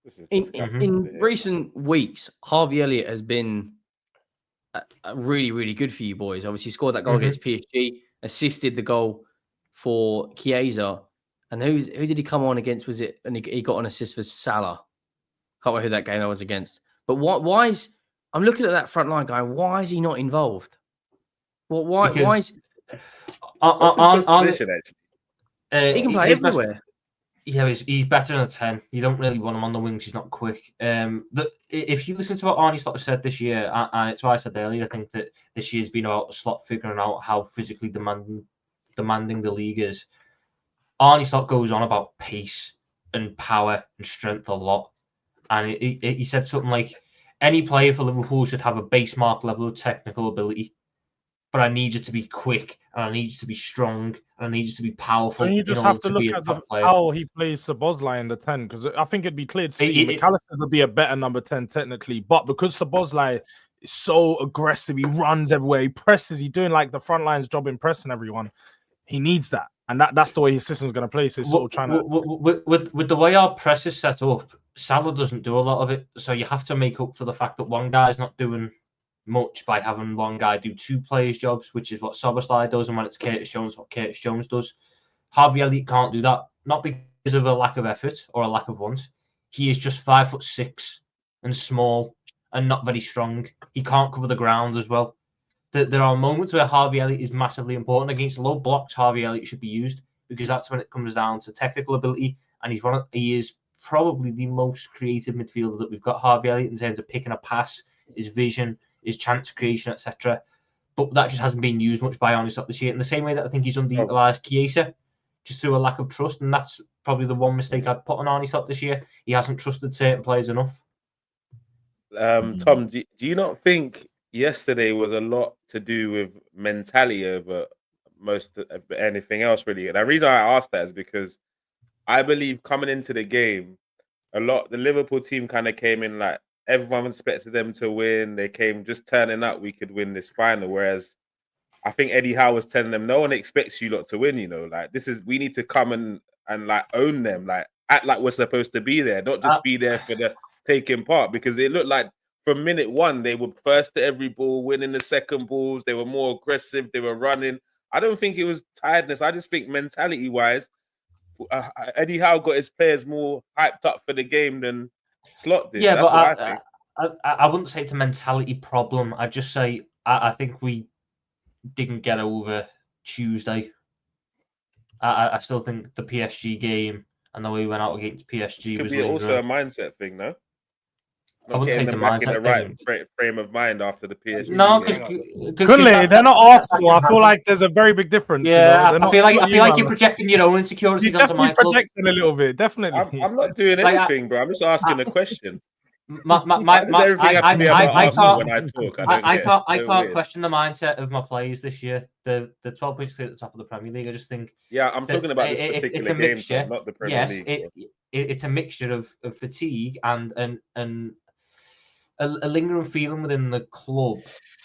This is In disgusting. recent weeks, Harvey Elliott has been really, really good for you boys. Obviously, scored that goal against PSG, assisted the goal for Chiesa. And who did he come on against? Was it? And he got an assist for Salah. Can't remember who that game I was against. But why is I'm looking at that front line going, why is he not involved? Well, why is what's his best position actually? he can play everywhere? He's better than a 10. You don't really want him on the wings. He's not quick. If you listen to what Arne Slot said this year, and it's what I said earlier, I think that this year's been about Slot figuring out how physically demanding the league is. Arne Slot goes on about pace and power and strength a lot. And he said something like, any player for Liverpool should have a base mark level of technical ability, but I need you to be quick, and I need you to be strong, and I need you to be powerful. And you just have to look at how he plays Szoboszlai in the 10, because I think it'd be clear to see McAllister would be a better number 10 technically, but because Szoboszlai is so aggressive, he runs everywhere, he presses, he's doing like the front line's job in pressing everyone. He needs that, and that's the way his system's going to play. So he's sort of trying to with the way our press is set up, Salah doesn't do a lot of it, so you have to make up for the fact that one guy's not doing much by having one guy do two players' jobs, which is what Szoboszlai does, and when it's Curtis Jones, what Curtis Jones does. Harvey Elliott can't do that, not because of a lack of effort or a lack of want. He is just 5'6" and small and not very strong. He can't cover the ground as well. There are moments where Harvey Elliott is massively important. Against low blocks, Harvey Elliott should be used, because that's when it comes down to technical ability, and he is probably the most creative midfielder that we've got, Harvey Elliott, in terms of picking a pass, his vision, his chance creation, etc. But that just hasn't been used much by Arne Slot this year. In the same way that I think he's underutilized Chiesa, just through a lack of trust, and that's probably the one mistake I'd put on Arne Slot this year. He hasn't trusted certain players enough. Tom, do you not think yesterday was a lot to do with mentality over most of anything else, really? And the reason I asked that is because I believe coming into the game, the Liverpool team kind of came in like everyone expected them to win. They came just turning up, we could win this final. Whereas I think Eddie Howe was telling them, no one expects you lot to win, like we need to come and like own them, like act like we're supposed to be there, not just be there for the taking part, because it looked like from minute one, they were first to every ball, winning the second balls. They were more aggressive. They were running. I don't think it was tiredness. I just think mentality-wise, Eddie Howe got his players more hyped up for the game than Slot did. Yeah, that's but what I think. I wouldn't say it's a mentality problem. I'd just say I think we didn't get over Tuesday. I still think the PSG game and the way we went out against PSG was also a mindset thing, no? I wouldn't say it's a mindset in the right frame of mind after the PSG. No, because they're not Arsenal. I feel like there's a very big difference. Yeah, I feel like you're projecting your own insecurities onto my club. Projecting a little bit, definitely. I'm not doing anything, bro. I'm just asking a question. I can't weird. question the mindset of my players this year. The 12 points at the top of the Premier League. I just think. Yeah, I'm talking about this particular game, so not the Premier League. Yes, it's a mixture of fatigue and a lingering feeling within the club,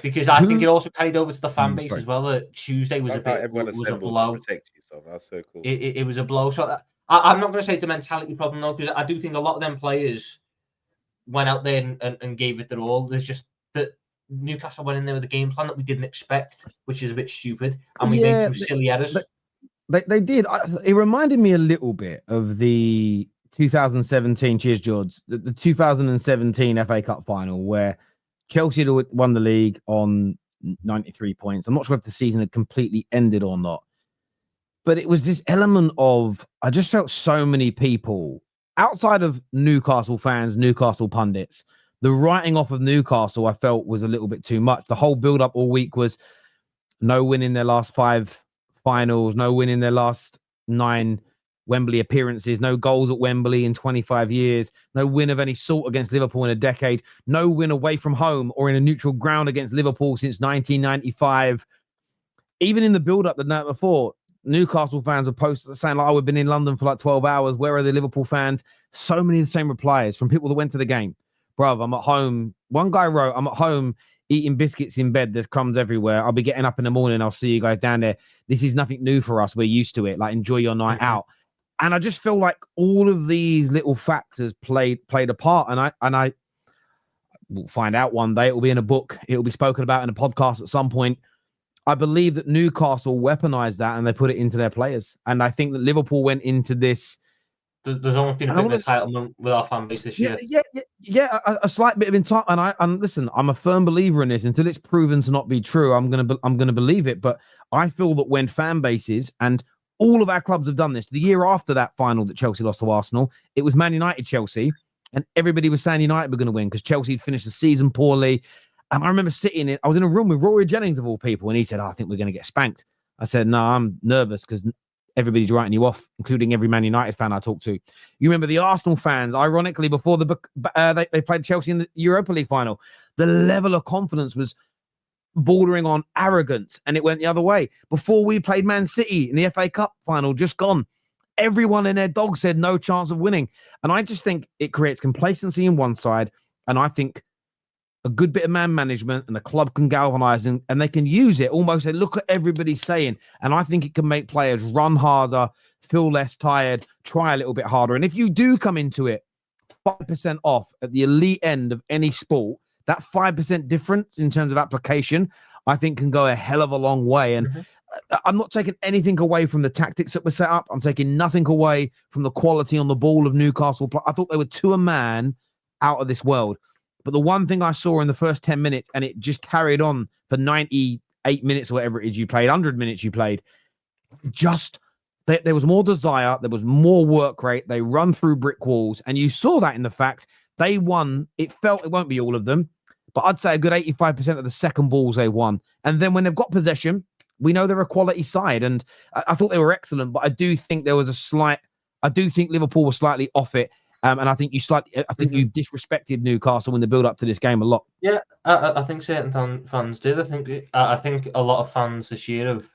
because I think it also carried over to the fan base as well. That Tuesday was a blow. That's so cool. It was a blow. So I'm not going to say it's a mentality problem though, because I do think a lot of them players went out there and gave it their all. There's just that Newcastle went in there with a game plan that we didn't expect, which is a bit stupid, and we made some silly errors. They did. It reminded me a little bit of the 2017, cheers, George, the 2017 FA Cup final where Chelsea had won the league on 93 points. I'm not sure if the season had completely ended or not, but it was this element of, I just felt so many people outside of Newcastle fans, Newcastle pundits, the writing off of Newcastle I felt was a little bit too much. The whole build up all week was no win in their last 5 finals, no win in their last 9 Wembley appearances, no goals at Wembley in 25 years, no win of any sort against Liverpool in a decade, no win away from home or in a neutral ground against Liverpool since 1995. Even in the build-up the night before, Newcastle fans are posted saying, like, oh, we've been in London for like 12 hours. Where are the Liverpool fans? So many of the same replies from people that went to the game. Bruv, I'm at home. One guy wrote, I'm at home eating biscuits in bed. There's crumbs everywhere. I'll be getting up in the morning. I'll see you guys down there. This is nothing new for us. We're used to it. Like, enjoy your night out. And I just feel like all of these little factors played a part. And I will find out one day. It will be in a book. It will be spoken about in a podcast at some point. I believe that Newcastle weaponized that and they put it into their players. And I think that Liverpool went into this. There's almost been a bit of entitlement with our fan base this year. Yeah, a slight bit of entitlement. And listen, I'm a firm believer in this. Until it's proven to not be true, I'm gonna believe it. But I feel that when fan bases, and all of our clubs have done this, the year after that final that Chelsea lost to Arsenal, it was Man United Chelsea, and everybody was saying United were going to win because Chelsea had finished the season poorly. And I remember I was in a room with Rory Jennings of all people, and he said, I think we're going to get spanked. I said, no, I'm nervous because everybody's writing you off, including every Man United fan I talk to. You remember the Arsenal fans, ironically, before they played Chelsea in the Europa League final, the level of confidence was bordering on arrogance, and it went the other way. Before we played Man City in the FA Cup final, just gone, everyone and their dog said no chance of winning. And I just think it creates complacency in one side, and I think a good bit of man management and the club can galvanize and they can use it almost. They look at everybody saying, and I think it can make players run harder, feel less tired, try a little bit harder. And if you do come into it 5% off at the elite end of any sport, that 5% difference in terms of application, I think can go a hell of a long way. And I'm not taking anything away from the tactics that were set up. I'm taking nothing away from the quality on the ball of Newcastle. I thought they were to a man out of this world. But the one thing I saw in the first 10 minutes, and it just carried on for 98 minutes or whatever it is you played, 100 minutes you played, just there was more desire, there was more work rate, they run through brick walls, and you saw that in the fact they won. It won't be all of them, but I'd say a good 85% of the second balls they won. And then when they've got possession, we know they're a quality side, and I thought they were excellent, but I do think there was I do think Liverpool was slightly off it. And I think you disrespected Newcastle in the build up to this game a lot. Yeah, I think certain fans did. I think a lot of fans this year have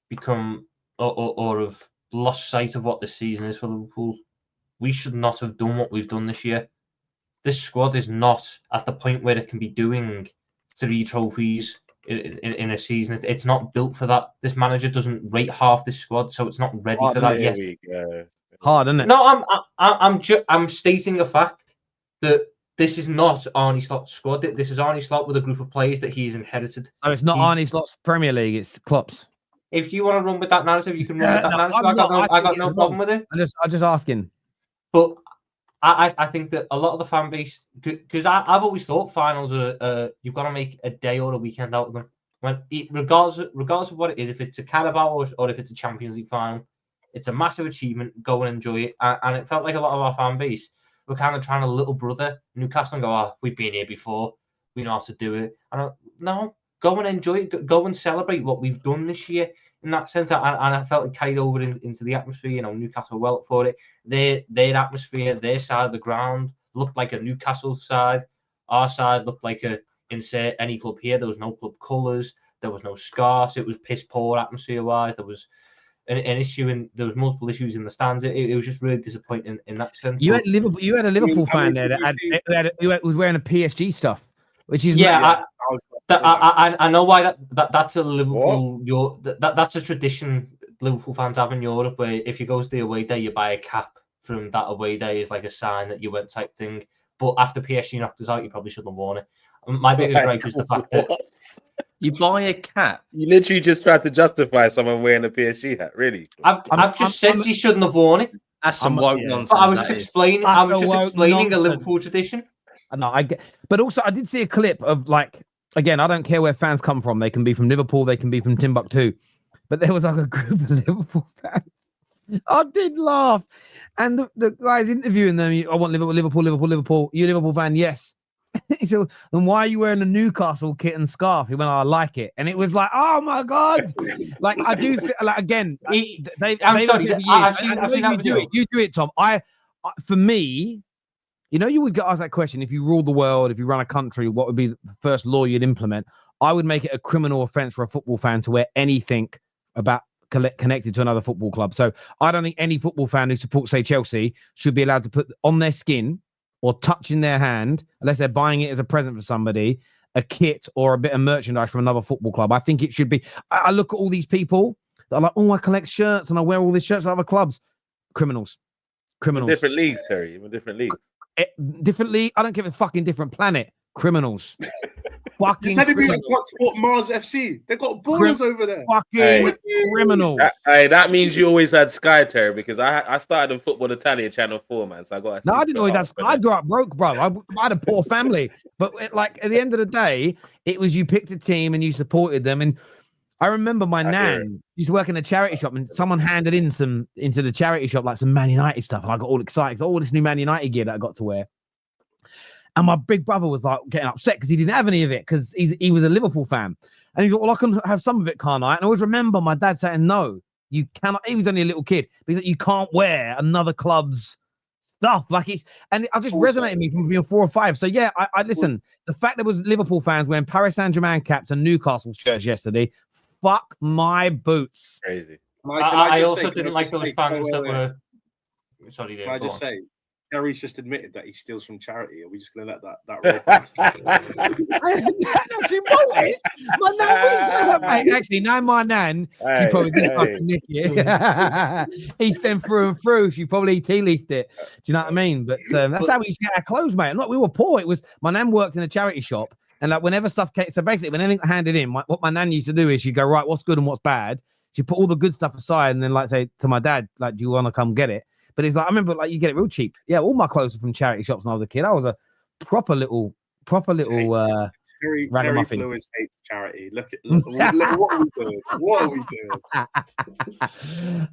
become or have lost sight of what this season is for Liverpool. We should not have done what we've done this year. This squad is not at the point where it can be doing 3 trophies in a season. It's not built for that. This manager doesn't rate half this squad, so it's not ready for that yet. Hard, isn't it? No, I'm stating a fact that this is not Arne Slot's squad. This is Arne Slot with a group of players that he's inherited. So it's not Arne Slot's Premier League, it's Klopp's. If you want to run with that narrative, you can run with that narrative. I got no problem with it. I'm just asking. But I think that a lot of the fan base, because I've always thought finals are you've got to make a day or a weekend out of them. Regardless of what it is, if it's a Carabao or if it's a Champions League final, it's a massive achievement. Go and enjoy it. And it felt like a lot of our fan base were kind of trying to little brother Newcastle and go, we've been here before. We know how to do it. No, go and enjoy it. Go and celebrate what we've done this year in that sense. And I felt it carried over into the atmosphere. Newcastle were well up for it. Their atmosphere, their side of the ground looked like a Newcastle side. Our side looked like insert any club here. There was no club colours. There was no scarves. It was piss poor atmosphere-wise. There was an issue, and there was multiple issues in the stands. It was just really disappointing in that sense. You had a Liverpool fan there that was wearing a PSG stuff, which is I know why that's a Liverpool. That's a tradition Liverpool fans have in Europe, where if you go to the away day, you buy a cap from that away day as like a sign that you went type thing. But after PSG knocked us out, you probably shouldn't have worn it. My biggest gripe is the fact that you buy a cap. You literally just tried to justify someone wearing a PSG hat. Really? I've just said he shouldn't have worn it. That's some woke nonsense. But I was just explaining a Liverpool tradition. No, I get. But also, I did see a clip of again, I don't care where fans come from. They can be from Liverpool. They can be from Timbuktu. But there was a group of Liverpool fans. I did laugh. And the guys interviewing them, I want Liverpool. You a Liverpool fan? Yes. He said, then why are you wearing a Newcastle kit and scarf? He went, I like it. And it was like, oh my God. I do feel again, I've seen that video. You do it, Tom. For me, you would get asked that question. If you ruled the world, if you run a country, what would be the first law you'd implement? I would make it a criminal offense for a football fan to wear anything about connected to another football club. So I don't think any football fan who supports, say, Chelsea should be allowed to put on their skin or touch in their hand, unless they're buying it as a present for somebody, a kit or a bit of merchandise from another football club. I think it should be. I look at all these people that are like, I collect shirts and I wear all these shirts at other clubs. Criminals. In different leagues, Terry. In different leagues. Different league. I don't give a fucking different planet. Criminals. Fucking You're telling me criminals. I can't support Mars FC? They got ballers over there. Fucking criminals. That means you always had Sky, Terry, because I started on Football Italia Channel 4, man. So I got. No, I didn't always have Sky. I grew up broke, bro. I had a poor family, but like at the end of the day, it was you picked a team and you supported them. And I remember my nan used to work in a charity shop, and someone handed in some into the charity shop like some Man United stuff, and I got all excited. All this new Man United gear that I got to wear. And my big brother was like getting upset because he didn't have any of it because he was a Liverpool fan. And he thought, well, I can have some of it, can't I? And I always remember my dad saying, no, you cannot. He was only a little kid. But he's like, you can't wear another club's stuff. Like it just resonated me from being 4 or 5. So yeah, I listen, the fact there was Liverpool fans wearing Paris Saint-Germain caps and Newcastle shirts yesterday, fuck my boots. Crazy. I also didn't like those fans that were... Sorry, Dave, can I just say, Terry's just admitted that he steals from charity. Are we just going to let that roll past? My nan was actually, now my nan, she probably didn't fucking nick it. He stemmed through and through. She probably tea-leafed it. Do you know what I mean? But that's how we used to get our clothes, mate. We were poor. It was my nan worked in a charity shop, and like whenever stuff came, so basically when anything handed in, what my nan used to do is she'd go, right, what's good and what's bad. She'd put all the good stuff aside and then like say to my dad, like, do you want to come get it? But it's like, I remember like you get it real cheap. Yeah, all my clothes were from charity shops when I was a kid. I was a proper little Terry ragamuffin. Lewis hates charity. Look what are we doing? What are we doing?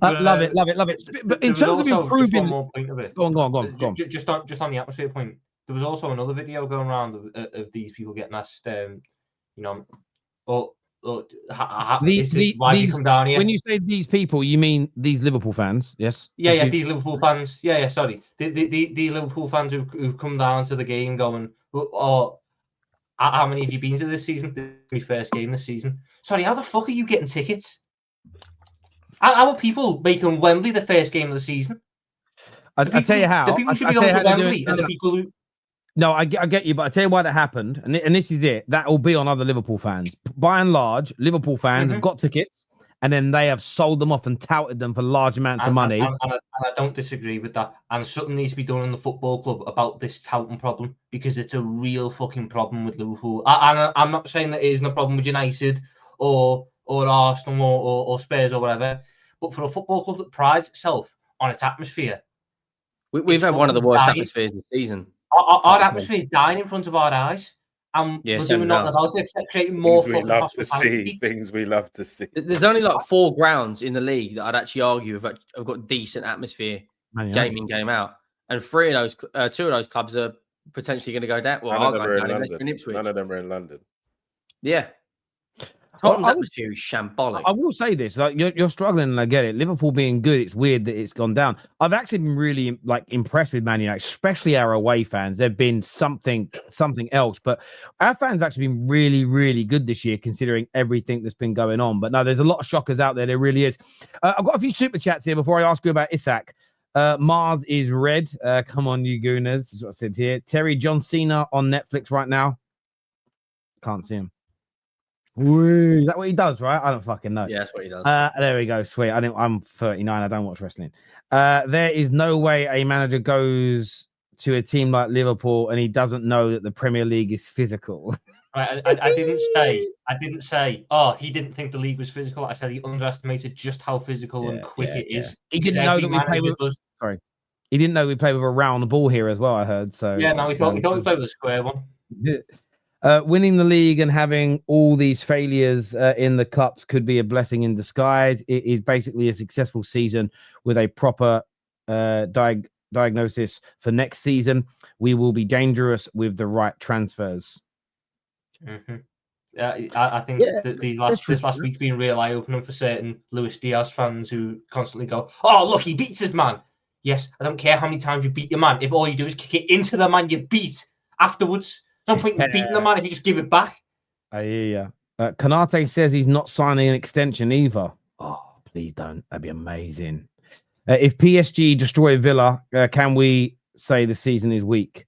Love it. But in terms of improving, more point of it. Go on. Just on the atmosphere point, there was also another video going around of these people getting asked, why do you come down here? When you say these people, you mean these Liverpool fans? Yes. Yeah, these Liverpool fans. Yeah, sorry. The Liverpool fans who've come down to the game going, how many have you been to this season? This is my first game this season. Sorry, how the fuck are you getting tickets? How are people making Wembley the first game of the season? I'll tell you how. The people should be going to Wembley, and the people who... No, I get you, but I tell you why that happened, and this is it. That will be on other Liverpool fans. By and large, Liverpool fans have got tickets, and then they have sold them off and touted them for large amounts of money. And I don't disagree with that. And something needs to be done in the football club about this touting problem, because it's a real fucking problem with Liverpool. I'm not saying that it isn't a problem with United or Arsenal or Spurs or whatever, but for a football club that prides itself on its atmosphere, we've had one of the worst atmospheres this season. Our atmosphere is dying in front of our eyes, and we're doing nothing about it except creating more things we love to see. There's only like 4 grounds in the league that I'd actually argue have got decent atmosphere, game in, game out, and 2 of those clubs are potentially going to go down. Well, none of them are in London. Yeah. Tottenham's atmosphere is shambolic. I will say this: like you're struggling, and I get it. Liverpool being good, it's weird that it's gone down. I've actually been really impressed with Man United, especially our away fans. They've been something else. But our fans have actually been really, really good this year, considering everything that's been going on. But no, there's a lot of shockers out there. There really is. I've got a few super chats here before I ask you about Isak. Mars is red. Come on, you gooners. This is what I said here. Terry, John Cena on Netflix right now. Can't see him. Is that what he does, right? I don't fucking know. Yeah, that's what he does. There we go. Sweet. I'm 39. I don't watch wrestling. There is no way a manager goes to a team like Liverpool and he doesn't know that the Premier League is physical. I didn't say, he didn't think the league was physical. I said he underestimated just how physical and quick it is. He didn't know that we play with... Sorry. He didn't know we play with a round ball here as well, I heard. So yeah, no, he thought we played with a square one. Winning the league and having all these failures in the cups could be a blessing in disguise. It is basically a successful season with a proper diagnosis for next season. We will be dangerous with the right transfers. I think this last week's been real eye-opening for certain Luis Diaz fans who constantly go, "Oh, look, he beats his man." Yes, I don't care how many times you beat your man. If all you do is kick it into the man you beat afterwards, no point in beating the man if you just give it back. I hear you. Kanate says he's not signing an extension either. Oh, please don't. That'd be amazing. If PSG destroy Villa, can we say the season is weak?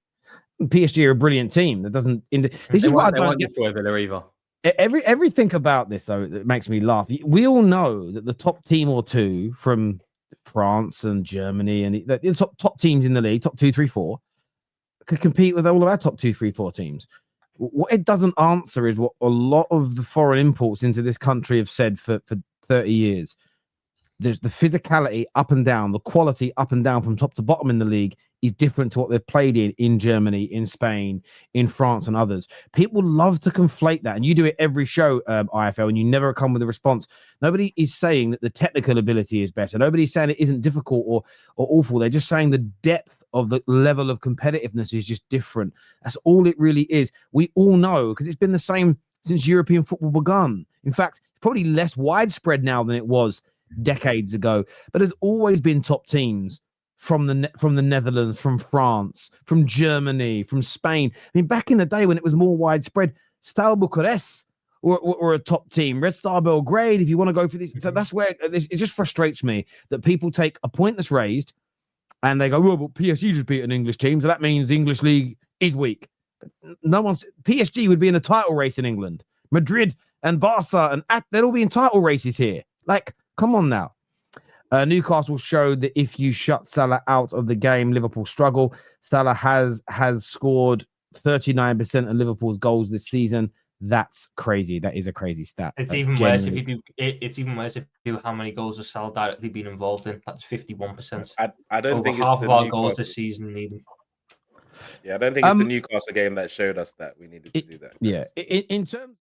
PSG are a brilliant team. That doesn't. This is what I don't get. Destroy Villa either. Everything about this though that makes me laugh. We all know that the top team or two from France and Germany and the top teams in the league, top 2, 3, 4, could compete with all of our top 2, 3, 4 teams. What it doesn't answer is what a lot of the foreign imports into this country have said for 30 years. There's the physicality up and down, the quality up and down from top to bottom in the league is different to what they've played in Germany, in Spain, in France, and others. People love to conflate that, and you do it every show, IFL, and you never come with a response. Nobody is saying that the technical ability is better. Nobody's saying it isn't difficult or awful. They're just saying the depth of the level of competitiveness is just different. That's all it really is. We all know, because it's been the same since European football begun. In fact, it's probably less widespread now than it was decades ago, but there's always been top teams from the Netherlands, from France, from Germany, from Spain. I mean, back in the day when it was more widespread, Steaua Bucharest were a top team. Red Star Belgrade, if you want to go for this. So that's where it just frustrates me that people take a point that's raised and they go, well, but PSG just beat an English team, so that means the English league is weak. PSG would be in a title race in England. Madrid and Barca and they'd all be in title races here. Like, come on now. Newcastle showed that if you shut Salah out of the game, Liverpool struggle. Salah has scored 39% of Liverpool's goals this season. That's crazy. That is a crazy stat. It's even worse if you do. It's even worse if you do how many goals has Salah directly been involved in. That's 51%. I don't think it's half the of our Newcastle goals this season need them. Yeah, I don't think it's the Newcastle game that showed us that we needed to do that. Yeah, in terms.